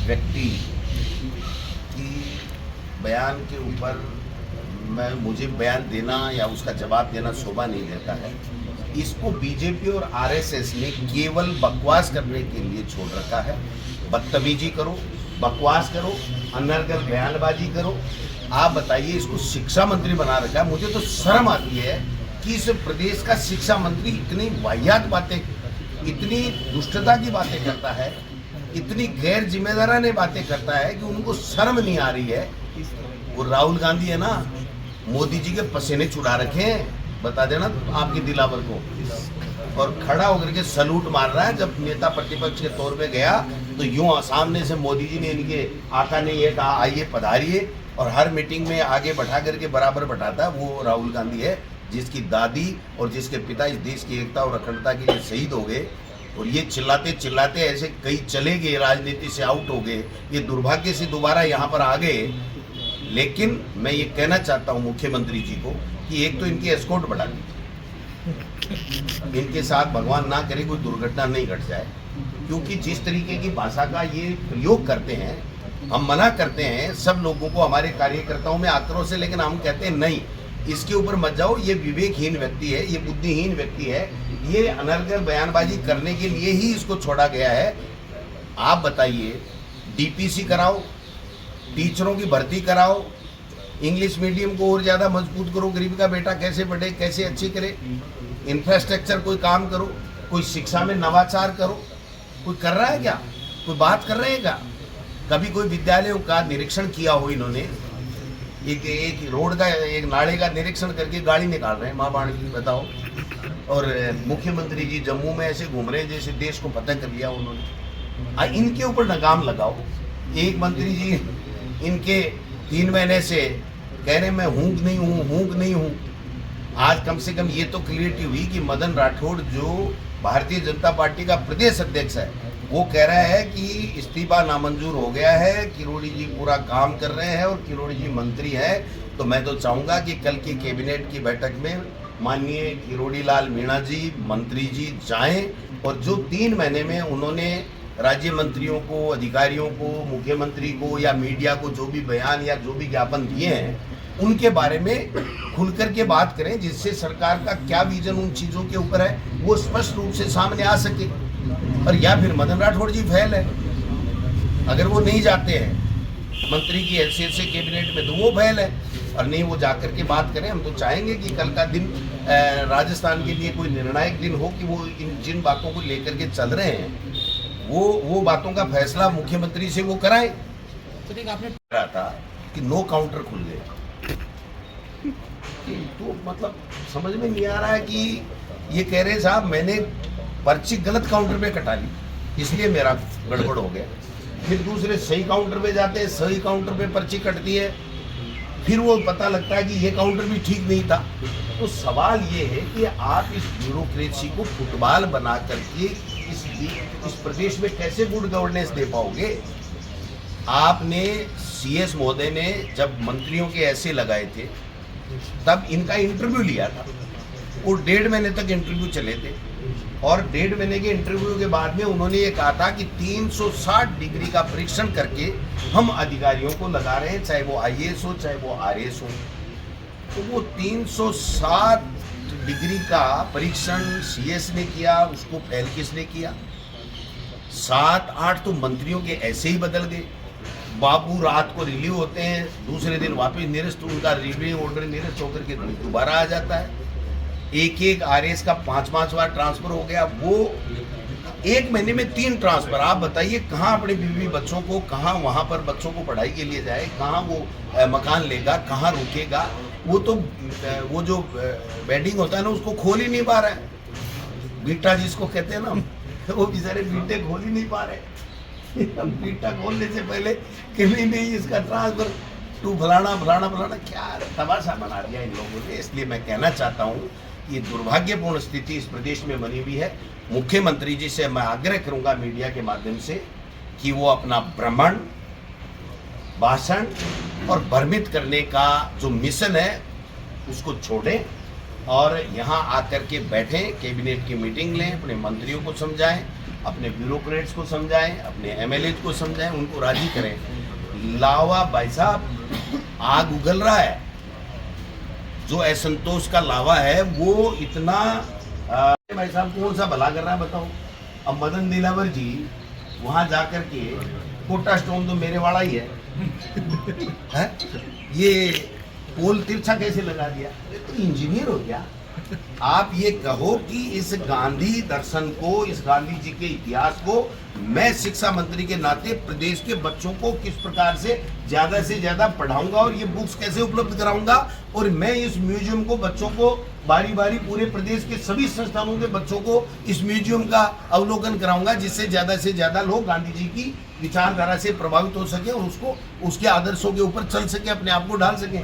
व्यक्ति की बयान के ऊपर मुझे बयान देना या उसका जवाब देना शोभा नहीं देता है। इसको बीजेपी और आरएसएस ने केवल बकवास करने के लिए छोड़ रखा है। बदतमीजी करो, बकवास करो, अनर्गल बयानबाजी करो। आप बताइए, इसको शिक्षा मंत्री बना रखा है। मुझे तो शर्म आती है कि इस प्रदेश का शिक्षा मंत्री इतनी वाहियात बातें, इतनी दुष्टता की बातें करता है, इतनी गैर जिम्मेदाराना बातें करता है कि उनको शर्म नहीं आ रही है। वो राहुल गांधी है ना, मोदी जी के पसीने छुड़ा रखे हैं, बता देना आपके दिलावर को। और खड़ा होकर के सलूट मार रहा है। जब नेता प्रतिपक्ष के तौर पे गया तो यूं सामने से मोदी जी ने इनके आका ने ये कहा आइए पधारिए, और हर मीटिंग में आगे बैठा करके बराबर बैठाता है। वो राहुल गांधी है जिसकी दादी और जिसके पिता इस देश की एकता और अखंडता के लिए शहीद हो गए, और ये चिल्लाते चिल्लाते ऐसे कई चले गए, राजनीति से आउट हो गए, ये दुर्भाग्य से दोबारा यहाँ पर आ गए। लेकिन मैं ये कहना चाहता हूँ मुख्यमंत्री जी को कि एक तो इनकी एस्कॉर्ट बढ़ा दीजिए, इनके साथ भगवान ना करे कोई दुर्घटना नहीं घट जाए, क्योंकि जिस तरीके की भाषा का ये प्रयोग करते हैं, हम मना करते हैं सब लोगों को, हमारे कार्यकर्ताओं में आक्रोश है, लेकिन हम कहते हैं नहीं, इसके ऊपर मत जाओ। ये विवेकहीन व्यक्ति है, ये बुद्धिहीन व्यक्ति है, ये अनर्गल बयानबाजी करने के लिए ही इसको छोड़ा गया है। आप बताइए, डीपीसी कराओ, टीचरों की भर्ती कराओ, इंग्लिश मीडियम को और ज़्यादा मजबूत करो, गरीब का बेटा कैसे पढ़े, कैसे अच्छी करे, इंफ्रास्ट्रक्चर कोई काम करो, कोई शिक्षा में नवाचार करो। कोई कर रहा है क्या? कोई बात कर रहे हैं क्या? कभी कोई विद्यालयों का निरीक्षण किया हो इन्होंने? एक रोड का, एक नाले का निरीक्षण करके गाड़ी निकाल रहे हैं, माँ बाण की, बताओ। और मुख्यमंत्री जी जम्मू में ऐसे घूम रहे हैं जैसे देश को फतह कर लिया उन्होंने। इनके ऊपर लगाम लगाओ। एक मंत्री जी इनके 3 महीने से कह रहे मैं हूँ नहीं हूँ। आज कम से कम ये तो क्लियरिटी हुई कि मदन राठौड़ जो भारतीय जनता पार्टी का प्रदेश अध्यक्ष है, वो कह रहा है कि इस्तीफा नामंजूर हो गया है, किरोड़ी जी पूरा काम कर रहे हैं और किरोड़ी जी मंत्री है। तो मैं तो चाहूँगा कि कल की कैबिनेट की बैठक में माननीय किरोड़ी लाल मीणा जी, मंत्री जी जाएं, और जो 3 महीने में उन्होंने राज्य मंत्रियों को, अधिकारियों को, मुख्यमंत्री को या मीडिया को जो भी बयान या जो भी ज्ञापन दिए हैं, उनके बारे में खुल करके बात करें, जिससे सरकार का क्या विजन उन चीज़ों के ऊपर है वो स्पष्ट रूप से सामने आ सके। और या फिर मदन राठौड़ जी फेल है, अगर वो नहीं जाते हैं मंत्री की हैसियत से कैबिनेट में, तो वो फेल है, और नहीं वो जाकर के बात करें। हम तो चाहेंगे कि कल का दिन राजस्थान के लिए कोई निर्णायक दिन हो, कि वो इन जिन बातों को लेकर के चल रहे हैं वो बातों का फैसला मुख्यमंत्री से वो कराए। तो आपने कहा था कि नो काउंटर खुल गए, तो मतलब समझ में नहीं आ रहा है कि ये कह रहे साहब मैंने पर्ची गलत काउंटर पे कटा ली, इसलिए मेरा गड़बड़ हो गया। फिर दूसरे सही काउंटर पे जाते हैं, सही काउंटर पे पर्ची कटती है, फिर वो पता लगता है कि ये काउंटर भी ठीक नहीं था। तो सवाल ये है कि आप इस ब्यूरोक्रेसी को फुटबॉल बना करके इस प्रदेश में कैसे गुड गवर्नेंस दे पाओगे? आपने सीएस महोदय ने जब मंत्रियों के ऐसे लगाए थे तब इनका इंटरव्यू लिया था, वो 1.5 महीने तक इंटरव्यू चले थे, और 1.5 महीने के इंटरव्यू के बाद में उन्होंने ये कहा था कि 360 डिग्री का परीक्षण करके हम अधिकारियों को लगा रहे हैं, चाहे वो आईएएस हो चाहे वो आरएएस हो। तो वो 360 डिग्री का परीक्षण सीएस ने किया, उसको फेल किसने किया? 7-8 तो मंत्रियों के ऐसे ही बदल गए। बाबू रात को रिलीव होते हैं, दूसरे दिन वापस निरस्त, उनका रिलीव ऑर्डर निरस्त होकर के दोबारा आ जाता है। एक आरएएस का 5-5 बार ट्रांसफर हो गया, वो 1 महीने में 3 ट्रांसफर। आप बताइए कहाँ अपने बीवी बच्चों को, कहाँ वहाँ पर बच्चों को पढ़ाई के लिए जाए, कहाँ वो मकान लेगा, कहाँ रुकेगा? वो तो वो जो बेडिंग होता है ना, उसको खोल ही नहीं पा रहा है, बीटा जिसको कहते हैं ना, वो बेचारे बीटे खोल ही नहीं पा रहे। बीटा खोलने से पहले कि नहीं इसका ट्रांसफर टू फलाना, क्या तमाशा बना दिया इन लोगों ने। इसलिए मैं कहना चाहता हूँ ये दुर्भाग्यपूर्ण स्थिति इस प्रदेश में बनी हुई है। मुख्यमंत्री जी से मैं आग्रह करूंगा मीडिया के माध्यम से कि वो अपना भ्रमण, भाषण और भ्रमित करने का जो मिशन है उसको छोड़ें और यहाँ आकर के बैठें, कैबिनेट की मीटिंग लें, अपने मंत्रियों को समझाएं अपने ब्यूरोक्रेट्स को समझाएं, अपने एमएलए को समझाएं, उनको राजी करें। लावा भाई साहब आग उगल रहा है, जो असंतोष का लावा है वो इतना भाई साहब कौन सा भला कर रहा है बताओ। अब मदन दिलावर जी वहां जाकर के कोटा स्टोन तो मेरे वाला ही है? ये पोल तिरछा कैसे लगा दिया? ये तो इंजीनियर हो गया। आप ये कहो कि इस गांधी दर्शन को, इस गांधी जी के इतिहास को मैं शिक्षा मंत्री के नाते प्रदेश के बच्चों को किस प्रकार से ज्यादा पढ़ाऊंगा और ये बुक्स कैसे उपलब्ध कराऊंगा, और मैं इस म्यूजियम को बच्चों को बारी बारी पूरे प्रदेश के सभी संस्थानों के बच्चों को इस म्यूजियम का अवलोकन कराऊंगा, जिससे ज्यादा लोग गांधी जी की विचारधारा से प्रभावित हो सके और उसको, उसके आदर्शों के ऊपर चल सके, अपने आप को डाल सके।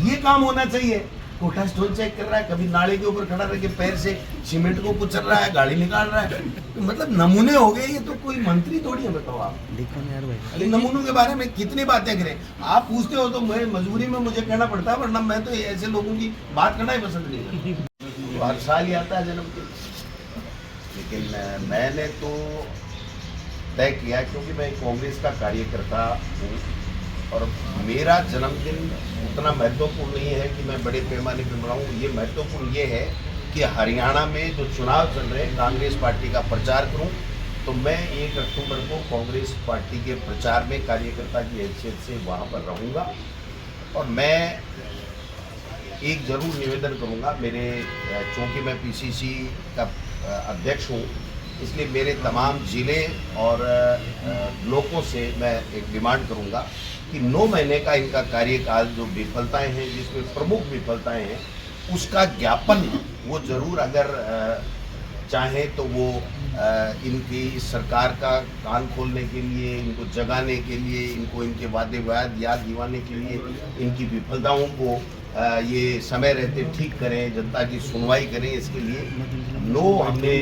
ये काम होना चाहिए। कोटा स्टोन चेक कर रहा है, कभी नाले के ऊपर खड़ा रह के पैर से सीमेंट को कुचल रहा है, गाड़ी निकाल रहा है, तो मतलब नमूने हो गए। ये तो कोई मंत्री थोड़ी है, बताओ आप। देखो यार भाई, नमूनों के बारे में कितनी बातें करें। आप पूछते हो तो मैं मजबूरी में मुझे कहना पड़ता है, वरना मैं तो ऐसे लोगों की बात करना ही पसंद नहीं करता। तो हर साल ही आता है जन्मदिन, लेकिन मैंने तो तय किया, क्योंकि मैं कांग्रेस का कार्यकर्ता हूँ और मेरा जन्मदिन उतना महत्वपूर्ण नहीं है कि मैं बड़े पैमाने पर मनाऊँ। ये महत्वपूर्ण ये है कि हरियाणा में जो चुनाव चल रहे हैं, कांग्रेस पार्टी का प्रचार करूं। तो मैं 1 अक्टूबर को कांग्रेस पार्टी के प्रचार में कार्यकर्ता की हैसियत से वहां पर रहूंगा। और मैं एक जरूर निवेदन करूंगा, मेरे चूँकि मैं पीसीसी का अध्यक्ष हूं, इसलिए मेरे तमाम ज़िले और ब्लॉकों से मैं एक डिमांड करूंगा कि 9 महीने का इनका कार्यकाल जो विफलताएं हैं, जिसमें प्रमुख विफलताएं हैं, उसका ज्ञापन वो जरूर अगर चाहे तो वो इनकी सरकार का कान खोलने के लिए, इनको जगाने के लिए, इनको इनके वादे वाद याद दिलाने के लिए, इनकी विफलताओं को ये समय रहते ठीक करें, जनता की सुनवाई करें। इसके लिए 9 हमने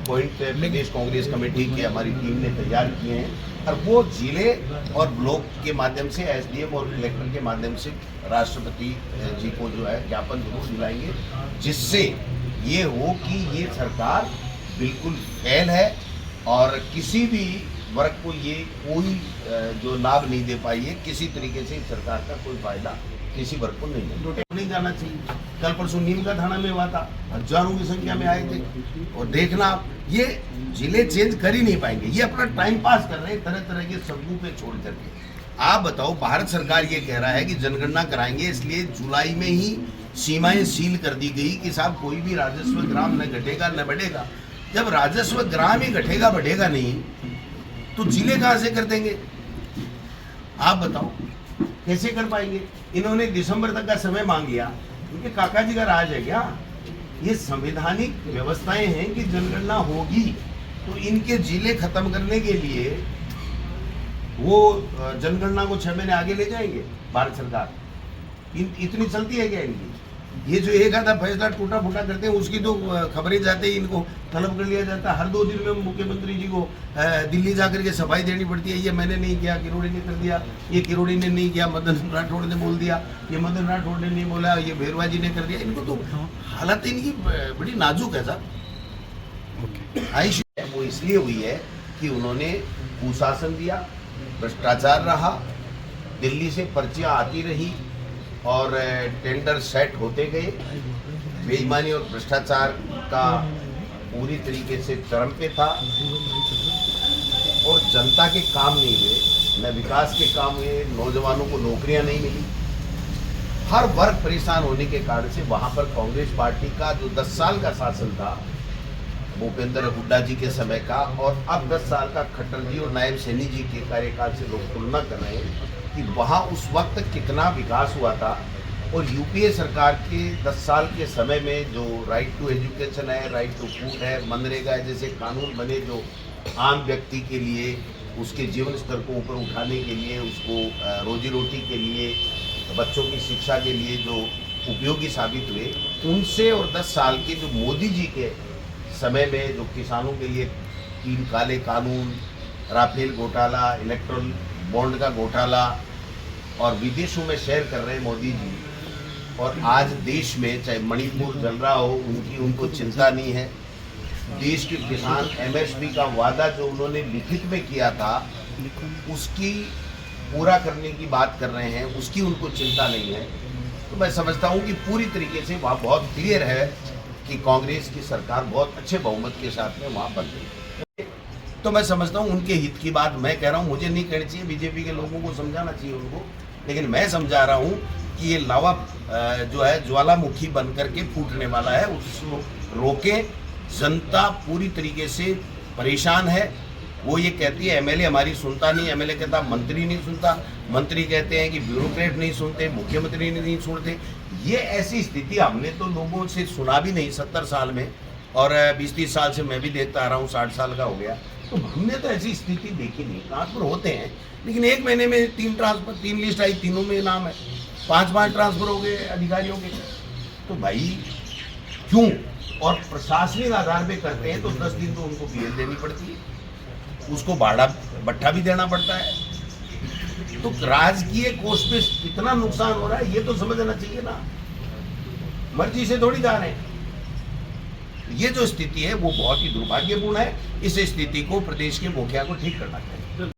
पॉइंट प्रदेश कांग्रेस कमेटी की हमारी टीम ने तैयार किए हैं, और वो जिले और ब्लॉक के माध्यम से, एसडीएम और कलेक्टर के माध्यम से राष्ट्रपति जी को जो है ज्ञापन जरूर दिलाएंगे, जिससे ये हो कि ये सरकार बिल्कुल फेल है और किसी भी वर्ग को ये कोई जो लाभ नहीं दे पाई है। किसी तरीके से सरकार का कोई फायदा किसी वर्ग को नहीं जाना चाहिए। कल परसों नीम का थाना में हुआ था, हजारों की संख्या में आए थे, और देखना ये जिले चेंज कर ही नहीं पाएंगे। ये अपना टाइम पास कर रहे हैं तरह तरह के सबूत पे छोड़ करके। आप बताओ, भारत सरकार ये कह रहा है कि जनगणना कराएंगे, इसलिए जुलाई में ही सीमाएं सील कर दी गई कि साहब कोई भी राजस्व ग्राम न घटेगा न बढ़ेगा। जब राजस्व ग्राम ही घटेगा बढ़ेगा नहीं, तो जिले कहां से कर देंगे? आप बताओ कैसे कर पाएंगे? इन्होंने दिसंबर तक का समय मांग लिया, क्योंकि काका जी का राज है क्या? ये संवैधानिक व्यवस्थाएं हैं कि जनगणना होगी, तो इनके जिले खत्म करने के लिए वो जनगणना को 6 महीने आगे ले जाएंगे भारत सरकार। इतनी चलती है क्या इनकी? ये जो एक आधा फैसला टूटा फूटा करते हैं, उसकी तो खबरें जाते ही इनको तलब कर लिया जाता है। हर 2 दिन में मुख्यमंत्री जी को दिल्ली जाकर के सफाई देनी पड़ती है। ये मैंने नहीं किया, किरोड़ी ने कर दिया, ये किरोड़ी ने नहीं किया, मदन राठौड़ ने बोल दिया, ये मदन राठौड़ ने नहीं बोला, ये भैरवा जी ने कर दिया। इनको तो हालत इनकी बड़ी नाजुक है साहब। आइश वो इसलिए हुई है कि उन्होंने कुशासन दिया, भ्रष्टाचार रहा, दिल्ली से पर्चियाँ आती रही और टेंडर सेट होते गए, बेईमानी और भ्रष्टाचार का पूरी तरीके से चरम पे था, और जनता के काम नहीं हुए, न विकास के काम हुए, नौजवानों को नौकरियां नहीं मिली। हर वर्ग परेशान होने के कारण से वहां पर कांग्रेस पार्टी का जो 10 साल का शासन था भूपेंद्र हुड्डा जी के समय का, और अब 10 साल का खट्टर जी और नायब सैनी जी के कार्यकाल से लोग तुलना कर रहे हैं कि वहाँ उस वक्त कितना विकास हुआ था। और यूपीए सरकार के 10 साल के समय में जो राइट टू एजुकेशन है, राइट टू फूड है, मनरेगा है, जैसे कानून बने जो आम व्यक्ति के लिए उसके जीवन स्तर को ऊपर उठाने के लिए, उसको रोजी रोटी के लिए, बच्चों की शिक्षा के लिए जो उपयोगी साबित हुए, उनसे और 10 साल के जो मोदी जी के समय में जो किसानों के लिए 3 काले कानून, राफेल घोटाला, इलेक्ट्रल बॉन्ड का घोटाला, और विदेशों में शेयर कर रहे हैं मोदी जी, और आज देश में चाहे मणिपुर जल रहा हो उनको चिंता नहीं है। देश के किसान एमएसपी का वादा जो उन्होंने लिखित में किया था उसकी पूरा करने की बात कर रहे हैं, उसकी उनको चिंता नहीं है। तो मैं समझता हूं कि पूरी तरीके से वहाँ बहुत क्लियर है कि कांग्रेस की सरकार बहुत अच्छे बहुमत के साथ में वहाँ बन रही है। तो मैं समझता हूँ उनके हित की बात मैं कह रहा हूँ, मुझे नहीं कहनी चाहिए, बीजेपी के लोगों को समझाना चाहिए उनको, लेकिन मैं समझा रहा हूँ कि ये लावा जो है ज्वालामुखी बन करके फूटने वाला है, उसको रोके। जनता पूरी तरीके से परेशान है। वो ये कहती है एमएलए हमारी सुनता नहीं, एमएलए कहता मंत्री नहीं सुनता, मंत्री कहते हैं कि ब्यूरोक्रेट नहीं सुनते, मुख्यमंत्री नहीं सुनते। ये ऐसी स्थिति हमने तो लोगों से सुना भी नहीं 70 साल में, और 20-30 साल से मैं भी देखता आ रहा हूँ, 60 साल का हो गया, तो हमने तो ऐसी स्थिति देखी नहीं। ट्रांसफर होते हैं लेकिन एक महीने में 3 ट्रांसफर, 3 लिस्ट आई, तीनों में नाम है, 5 ट्रांसफर हो गए अधिकारियों के। तो भाई क्यों? और प्रशासनिक आधार पे करते हैं तो 10 दिन तो उनको पीएल देनी पड़ती है, उसको भाड़ा भट्ठा भी देना पड़ता है। तो राजकीय कोष पे कितना नुकसान हो रहा है ये तो समझना चाहिए ना, मर्जी से थोड़ी जा रहे हैं। ये जो स्थिति है वो बहुत ही दुर्भाग्यपूर्ण है। इस स्थिति को प्रदेश के मुखिया को ठीक करना चाहिए।